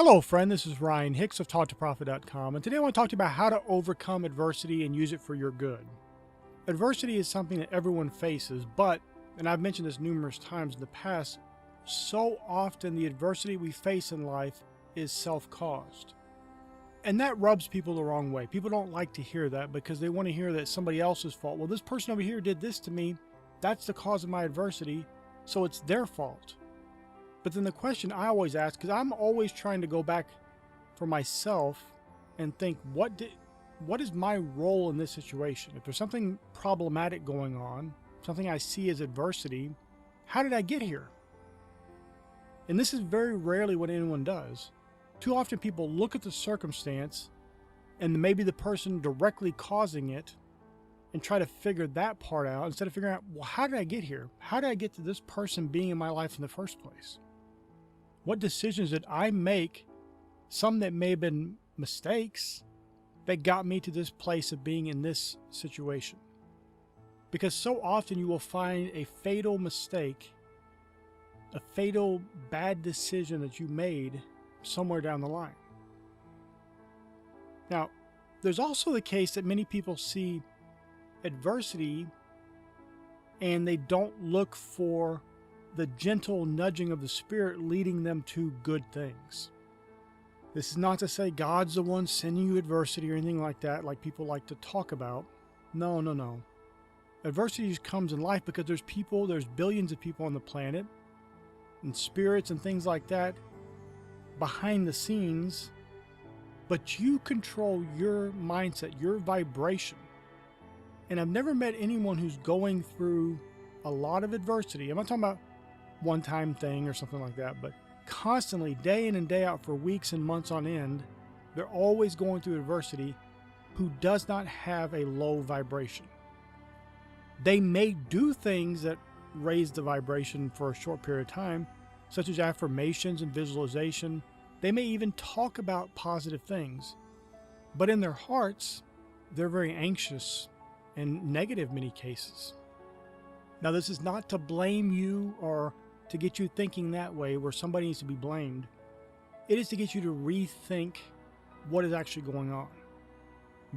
Hello, friend. This is Ryan Hicks of TalkToProfit.com, and today I want to talk to you about how to overcome adversity and use it for your good. Adversity is something that everyone faces, but, and I've mentioned this numerous times in the past, so often the adversity we face in life is self-caused. And that rubs people the wrong way. People don't like to hear that because they want to hear that it's somebody else's fault. Well, this person over here did this to me. That's the cause of my adversity, so it's their fault. But then the question I always ask, because I'm always trying to go back for myself and think, what is my role in this situation? If there's something problematic going on, something I see as adversity, how did I get here? And this is very rarely what anyone does. Too often people look at the circumstance and maybe the person directly causing it and try to figure that part out instead of figuring out, well, how did I get here? How did I get to this person being in my life in the first place? What decisions did I make, some that may have been mistakes, that got me to this place of being in this situation? Because so often you will find a fatal mistake, a fatal bad decision that you made somewhere down the line. Now, there's also the case that many people see adversity and they don't look for the gentle nudging of the Spirit leading them to good things. This is not to say God's the one sending you adversity or anything like that, like people like to talk about. No. Adversity just comes in life because there's billions of people on the planet, and spirits and things like that behind the scenes, but you control your mindset, your vibration. And I've never met anyone who's going through a lot of adversity. I'm not talking about one-time thing or something like that, but constantly, day in and day out for weeks and months on end, they're always going through adversity, who does not have a low vibration. They may do things that raise the vibration for a short period of time, such as affirmations and visualization. They may even talk about positive things, but in their hearts, they're very anxious and negative in many cases. Now, this is not to blame you or to get you thinking that way where somebody needs to be blamed. It is to get you to rethink what is actually going on.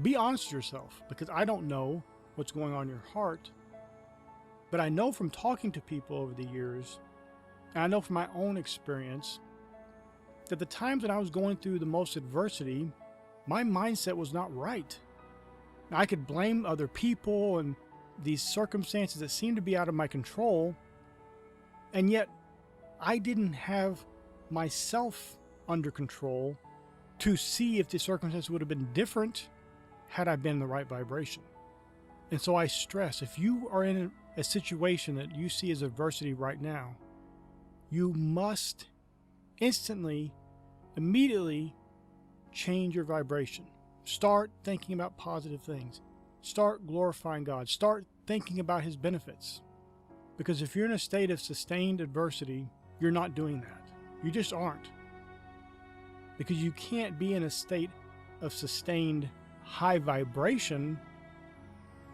Be honest with yourself, because I don't know what's going on in your heart, but I know from talking to people over the years, and I know from my own experience, that the times when I was going through the most adversity, my mindset was not right. Now, I could blame other people and these circumstances that seemed to be out of my control, and yet I didn't have myself under control to see if the circumstances would have been different had I been in the right vibration. And so I stress, if you are in a situation that you see as adversity right now, you must instantly, immediately change your vibration. Start thinking about positive things. Start glorifying God. Start thinking about His benefits. Because if you're in a state of sustained adversity, you're not doing that. You just aren't. Because you can't be in a state of sustained high vibration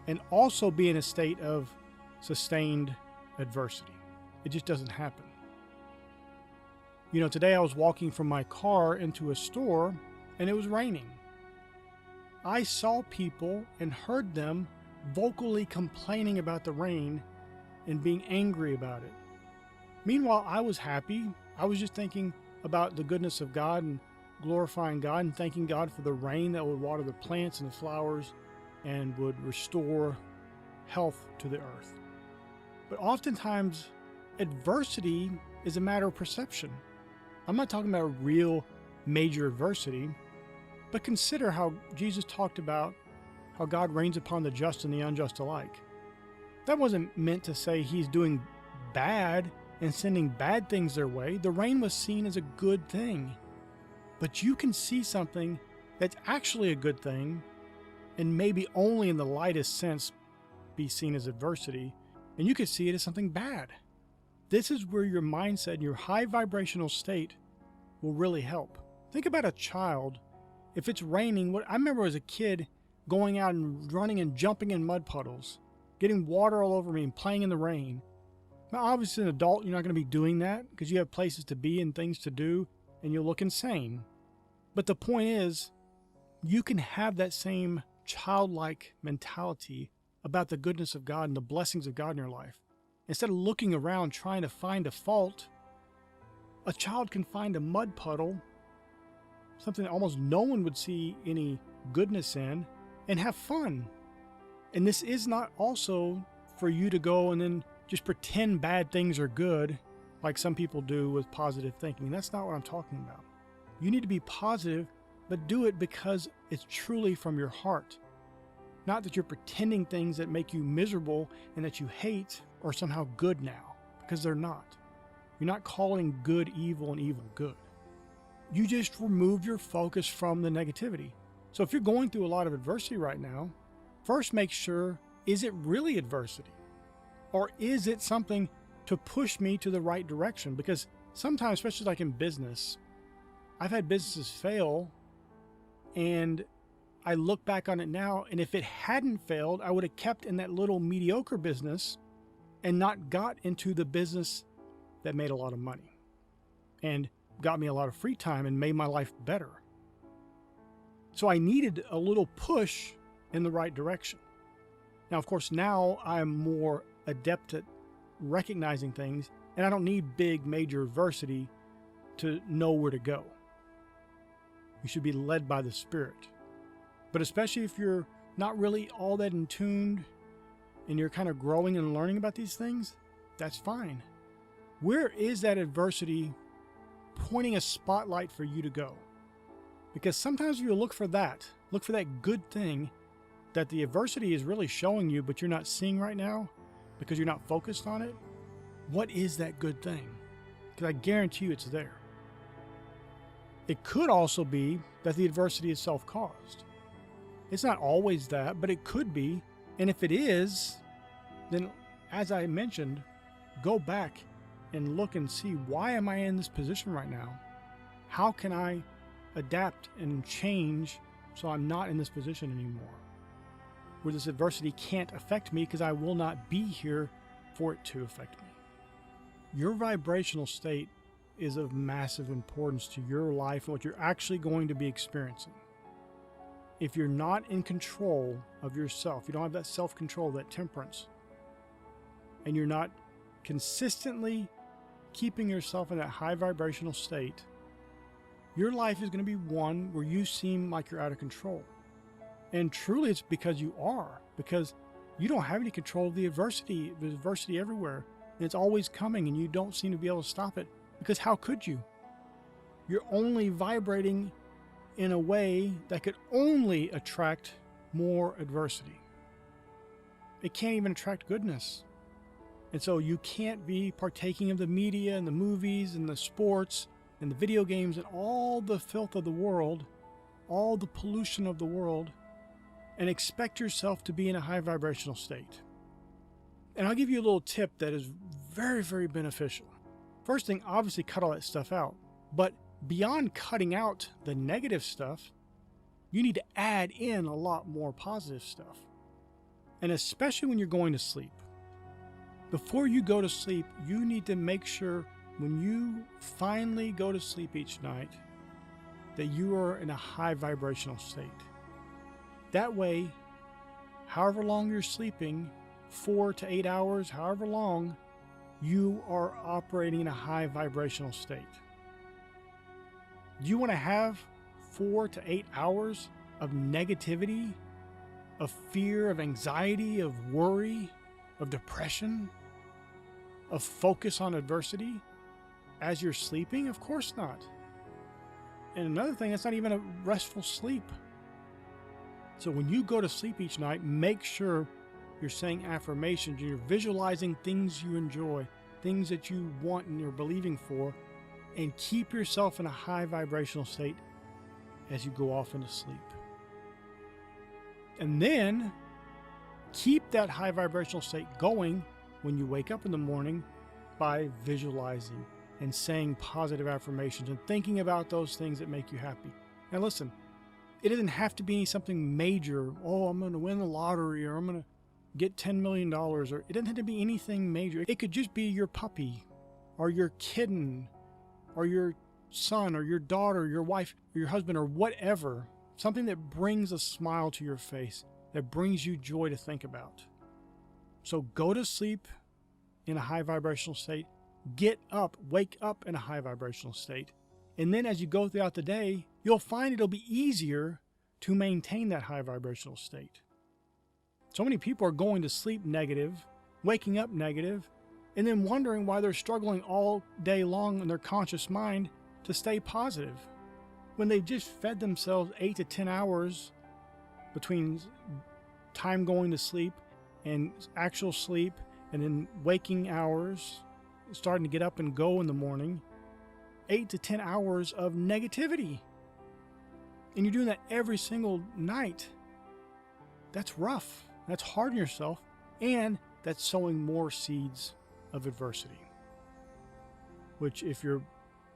and also be in a state of sustained adversity. It just doesn't happen. You know, today I was walking from my car into a store and it was raining. I saw people and heard them vocally complaining about the rain and being angry about it. Meanwhile, I was happy. I was just thinking about the goodness of God and glorifying God and thanking God for the rain that would water the plants and the flowers and would restore health to the earth. But oftentimes, adversity is a matter of perception. I'm not talking about real major adversity, but consider how Jesus talked about how God rains upon the just and the unjust alike. That wasn't meant to say He's doing bad and sending bad things their way. The rain was seen as a good thing. But you can see something that's actually a good thing and maybe only in the lightest sense be seen as adversity, and you could see it as something bad. This is where your mindset and your high vibrational state will really help. Think about a child. If it's raining, I remember as a kid going out and running and jumping in mud puddles, getting water all over me and playing in the rain. Now, obviously, as an adult, you're not going to be doing that because you have places to be and things to do. and you'll look insane. But the point is, you can have that same childlike mentality about the goodness of God and the blessings of God in your life. Instead of looking around trying to find a fault, a child can find a mud puddle, something that almost no one would see any goodness in, and have fun. And this is not also for you to go and then just pretend bad things are good like some people do with positive thinking. That's not what I'm talking about. You need to be positive, but do it because it's truly from your heart. Not that you're pretending things that make you miserable and that you hate are somehow good now, because they're not. You're not calling good evil and evil good. You just remove your focus from the negativity. So if you're going through a lot of adversity right now, first make sure, is it really adversity? Or is it something to push me to the right direction? Because sometimes, especially like in business, I've had businesses fail, and I look back on it now, and if it hadn't failed, I would have kept in that little mediocre business and not got into the business that made a lot of money and got me a lot of free time and made my life better. So I needed a little push in the right direction. Now, of course, now I'm more adept at recognizing things, and I don't need big major adversity to know where to go. You should be led by the Spirit. But especially if you're not really all that in tune and you're kind of growing and learning about these things, that's fine. Where is that adversity pointing a spotlight for you to go? Because sometimes if you look for that good thing that the adversity is really showing you, but you're not seeing right now because you're not focused on it, what is that good thing? Because I guarantee you it's there. It could also be that the adversity is self-caused. It's not always that, but it could be. And if it is, then as I mentioned, go back and look and see, why am I in this position right now? How can I adapt and change so I'm not in this position anymore, where this adversity can't affect me because I will not be here for it to affect me? Your vibrational state is of massive importance to your life and what you're actually going to be experiencing. If you're not in control of yourself, you don't have that self-control, that temperance, and you're not consistently keeping yourself in that high vibrational state, your life is going to be one where you seem like you're out of control. And truly it's because you are, because you don't have any control of the adversity. There's adversity everywhere, and it's always coming, and you don't seem to be able to stop it, because how could you? You're only vibrating in a way that could only attract more adversity. It can't even attract goodness. And so you can't be partaking of the media and the movies and the sports and the video games and all the filth of the world, all the pollution of the world, and expect yourself to be in a high vibrational state. And I'll give you a little tip that is very, very beneficial. First thing, obviously cut all that stuff out. But beyond cutting out the negative stuff, you need to add in a lot more positive stuff. And especially when you're going to sleep. Before you go to sleep, you need to make sure when you finally go to sleep each night that you are in a high vibrational state. That way, however long you're sleeping, 4 to 8 hours, however long, you are operating in a high vibrational state. Do you want to have 4 to 8 hours of negativity, of fear, of anxiety, of worry, of depression, of focus on adversity as you're sleeping? Of course not. And another thing, it's not even a restful sleep. So when you go to sleep each night, make sure you're saying affirmations, you're visualizing things you enjoy, things that you want and you're believing for, and keep yourself in a high vibrational state as you go off into sleep. And then keep that high vibrational state going when you wake up in the morning by visualizing and saying positive affirmations and thinking about those things that make you happy. Now listen, it doesn't have to be something major. Oh, I'm going to win the lottery, or I'm going to get $10 million, or it doesn't have to be anything major. It could just be your puppy or your kitten or your son or your daughter, or your wife, or your husband, or whatever. Something that brings a smile to your face, that brings you joy to think about. So go to sleep in a high vibrational state. Get up, wake up in a high vibrational state. And then as you go throughout the day, you'll find it'll be easier to maintain that high vibrational state. So many people are going to sleep negative, waking up negative, and then wondering why they're struggling all day long in their conscious mind to stay positive, when they've just fed themselves 8 to 10 hours between time going to sleep and actual sleep, and then waking hours, starting to get up and go in the morning. 8 to 10 hours of negativity. And you're doing that every single night. That's rough. That's hard on yourself. And that's sowing more seeds of adversity. Which, if you're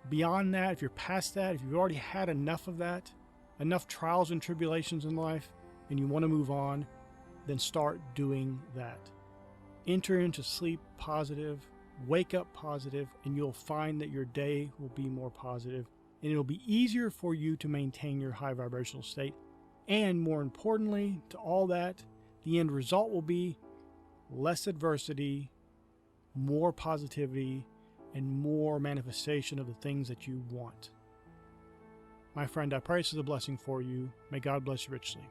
beyond that, if you're past that, if you've already had enough of that, enough trials and tribulations in life, and you want to move on, then start doing that. Enter into sleep positive, wake up positive, and you'll find that your day will be more positive, and it'll be easier for you to maintain your high vibrational state. And more importantly to all that, the end result will be less adversity, more positivity, and more manifestation of the things that you want. My friend, I pray this is a blessing for you. May God bless you richly.